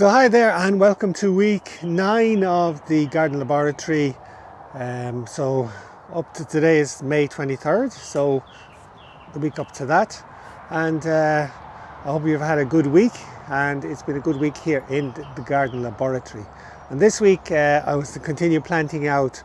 So hi there and welcome to week 9 of the garden laboratory. So up to today is May 23rd, so the week up to that, and I hope you've had a good week, and it's been a good week here in the garden laboratory. And this week I was to continue planting out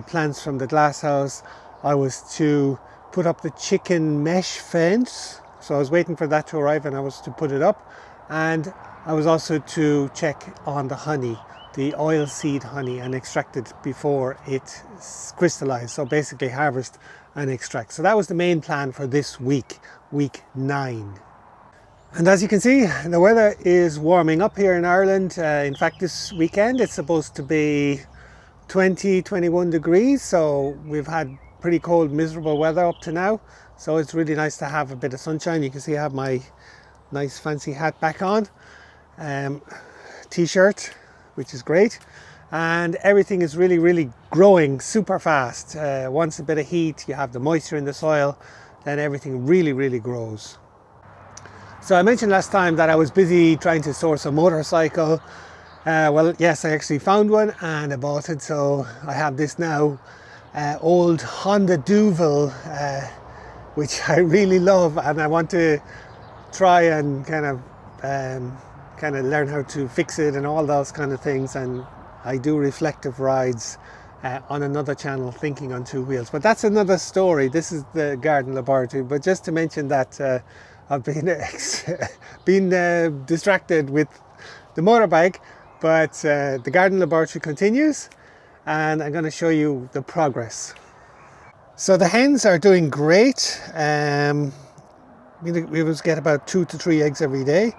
plants from the glasshouse. I was to put up the chicken mesh fence, so I was waiting for that to arrive and I was to put it up, and I was also to check on the honey, the oil seed honey, and extract it before it crystallized. So basically harvest and extract. So that was the main plan for this week, week 9. And as you can see, the weather is warming up here in Ireland. In fact, this weekend it's supposed to be 21 degrees. So we've had pretty cold, miserable weather up to now. So it's really nice to have a bit of sunshine. You can see I have my nice fancy hat back on. T-shirt, which is great, and everything is really growing super fast. Once a bit of heat, you have the moisture in the soil, then everything really grows. So I mentioned last time that I was busy trying to source a motorcycle. Well, yes, I actually found one and I bought it. So I have this now old Honda Deauville, which I really love, and I want to try and kind of learn how to fix it and all those kind of things. And I do reflective rides on another channel, Thinking on Two Wheels, but that's another story. This is the garden laboratory. But just to mention that I've been distracted with the motorbike, but the garden laboratory continues, and I'm going to show you the progress. So the hens are doing great. We always get about 2 to 3 eggs every day,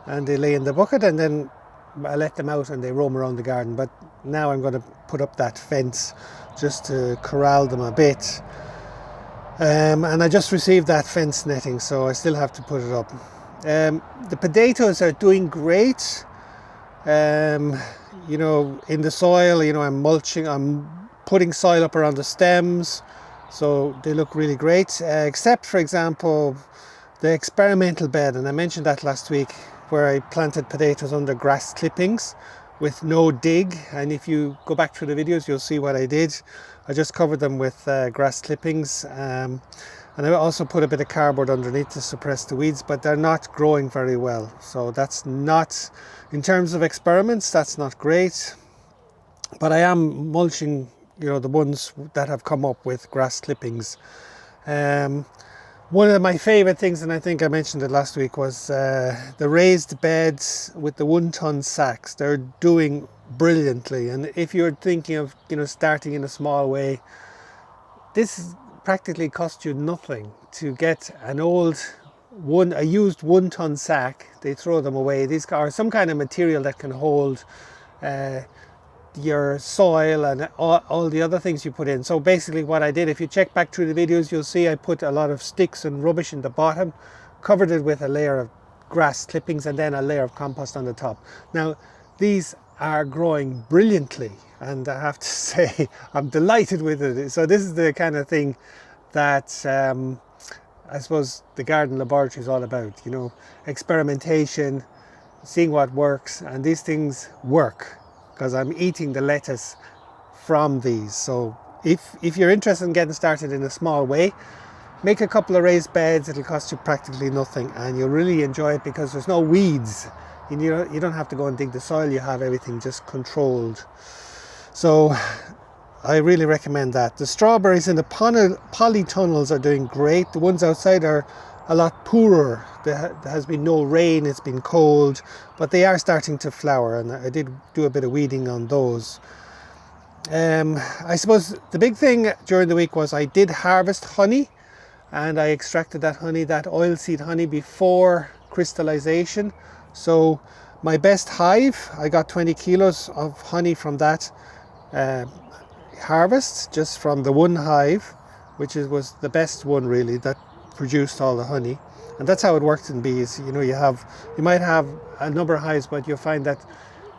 and they lay in the bucket, and then I let them out and they roam around the garden. But now I'm going to put up that fence just to corral them a bit. And I just received that fence netting, so I still have to put it up. The potatoes are doing great. In the soil, I'm mulching, I'm putting soil up around the stems, so they look really great, except for example the experimental bed, and I mentioned that last week, where I planted potatoes under grass clippings with no dig. And if you go back through the videos, you'll see what I did. I just covered them with grass clippings, and I also put a bit of cardboard underneath to suppress the weeds, but they're not growing very well. So that's not, in terms of experiments, that's not great. But I am mulching, the ones that have come up with grass clippings. One of my favorite things, and I think I mentioned it last week, was the raised beds with the 1-ton sacks. They're doing brilliantly. And if you're thinking of, starting in a small way, this practically costs you nothing to get a used 1-ton sack. They throw them away. These are some kind of material that can hold your soil and all the other things you put in. So basically what I did, if you check back through the videos, you'll see I put a lot of sticks and rubbish in the bottom, covered it with a layer of grass clippings, and then a layer of compost on the top. Now these are growing brilliantly, and I have to say I'm delighted with it. So this is the kind of thing that I suppose the garden laboratory is all about, experimentation, seeing what works, and these things work because I'm eating the lettuce from these. So if you're interested in getting started in a small way, make a couple of raised beds. It'll cost you practically nothing, and you'll really enjoy it because there's no weeds. You don't have to go and dig the soil. You have everything just controlled. So I really recommend that. The strawberries in the polytunnels are doing great. The ones outside are a lot poorer. There has been no rain, it's been cold, but they are starting to flower, and I did do a bit of weeding on those. I suppose the big thing during the week was I did harvest honey, and I extracted that honey, that oilseed honey, before crystallization. So my best hive, I got 20 kilos of honey from that harvest, just from the one hive, which was the best one really, that produced all the honey. And that's how it works in bees. You might have a number of hives, but you'll find that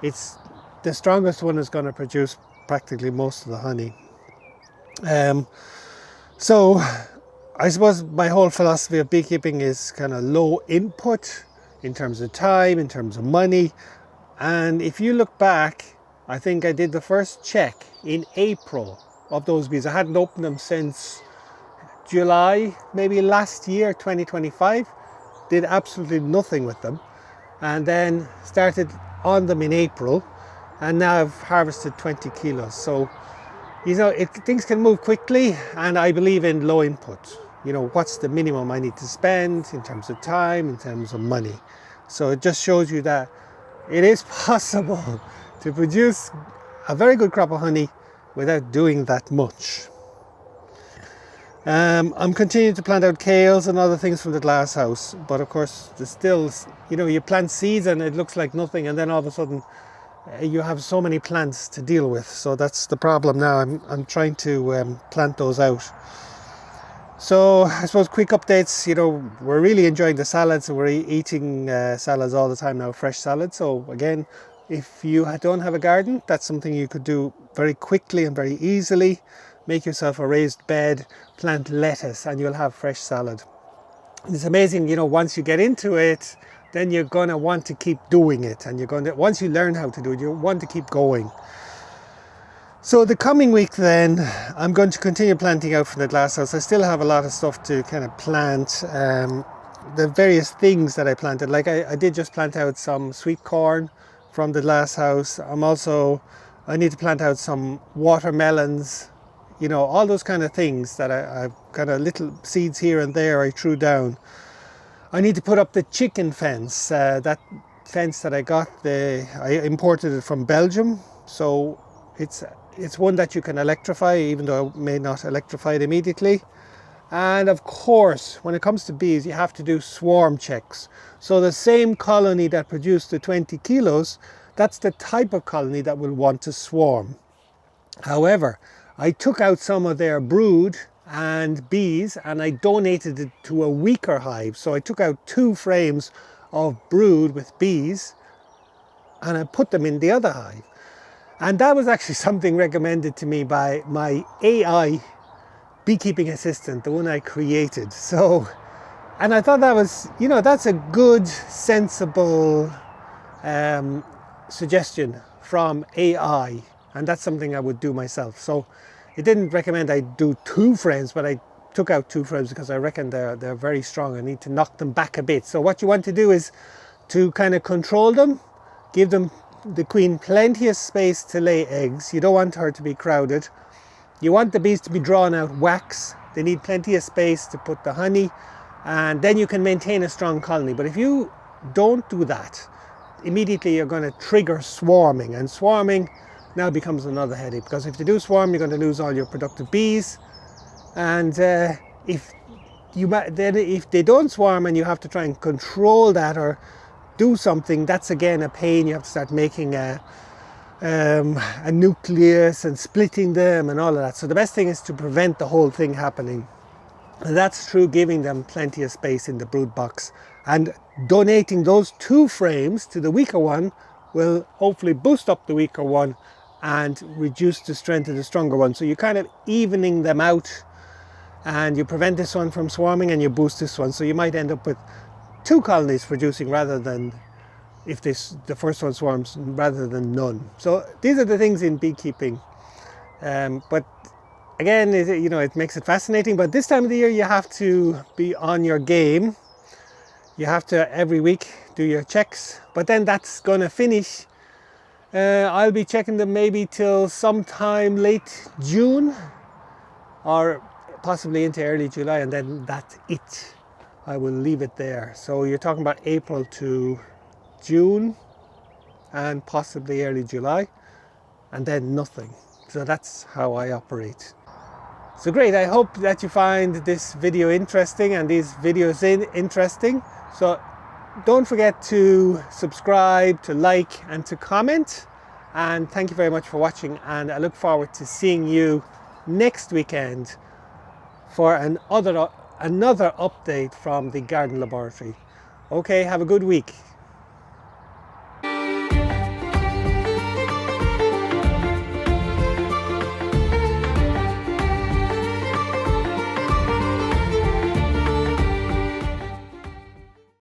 it's the strongest one is going to produce practically most of the honey. So I suppose my whole philosophy of beekeeping is kind of low input in terms of time, in terms of money, And if you look back, I think I did the first check in April of those bees. I hadn't opened them since July, maybe last year, 2025. Did absolutely nothing with them. And then started on them in April. And now I've harvested 20 kilos. So, you know, things can move quickly, and I believe in low input. You know, what's the minimum I need to spend in terms of time, in terms of money. So it just shows you that it is possible to produce a very good crop of honey without doing that much. I'm continuing to plant out kales and other things from the glasshouse, but of course there's still, you know, you plant seeds and it looks like nothing, and then all of a sudden you have so many plants to deal with. So that's the problem now. I'm trying to plant those out. So I suppose quick updates, you know, we're really enjoying the salads, and we're eating salads all the time now, fresh salads. So again, if you don't have a garden, that's something you could do very quickly and very easily. Make yourself a raised bed, plant lettuce, and you'll have fresh salad. It's amazing, you know, once you get into it, then you're going to want to keep doing it, and you're going to, once you learn how to do it, you want to keep going. So the coming week then, I'm going to continue planting out from the glasshouse. I still have a lot of stuff to kind of plant, the various things that I planted. Like I did just plant out some sweet corn from the glasshouse. I need to plant out some watermelons, you know, all those kind of things that I've got a little seeds here and there I threw down. I need to put up the chicken fence, that fence that I got, I imported it from Belgium. So it's one that you can electrify, even though I may not electrify it immediately. And of course, when it comes to bees, you have to do swarm checks. So the same colony that produced the 20 kilos, that's the type of colony that will want to swarm. However, I took out some of their brood and bees and I donated it to a weaker hive. So I took out 2 frames of brood with bees and I put them in the other hive. And that was actually something recommended to me by my AI beekeeping assistant, the one I created. So, and I thought that was, you know, that's a good, sensible suggestion from AI. And that's something I would do myself. So it didn't recommend I do 2 frames, but I took out 2 frames because I reckon they're very strong. I need to knock them back a bit. So what you want to do is to kind of control them, give them, the queen, plenty of space to lay eggs. You don't want her to be crowded. You want the bees to be drawing out wax. They need plenty of space to put the honey, and then you can maintain a strong colony. But if you don't do that, immediately you're going to trigger swarming, and swarming now becomes another headache, because if they do swarm, you're going to lose all your productive bees. And if they don't swarm and you have to try and control that or do something, that's again a pain. You have to start making a nucleus and splitting them and all of that. So the best thing is to prevent the whole thing happening. And that's through giving them plenty of space in the brood box. And donating those 2 frames to the weaker one will hopefully boost up the weaker one and reduce the strength of the stronger one. So you're kind of evening them out, and you prevent this one from swarming and you boost this one. So you might end up with 2 colonies producing rather than, if the first one swarms, rather than none. So these are the things in beekeeping. But again, you know, it makes it fascinating. But this time of the year, you have to be on your game. You have to every week do your checks. But then that's going to finish. I'll be checking them maybe till sometime late June or possibly into early July, and then that's it. I will leave it there. So you're talking about April to June and possibly early July, and then nothing. So that's how I operate. So great, I hope that you find this video interesting and these videos interesting. So don't forget to subscribe, to like and to comment. And thank you very much for watching, and I look forward to seeing you next weekend for another update from the Garden Laboratory. Okay, have a good week.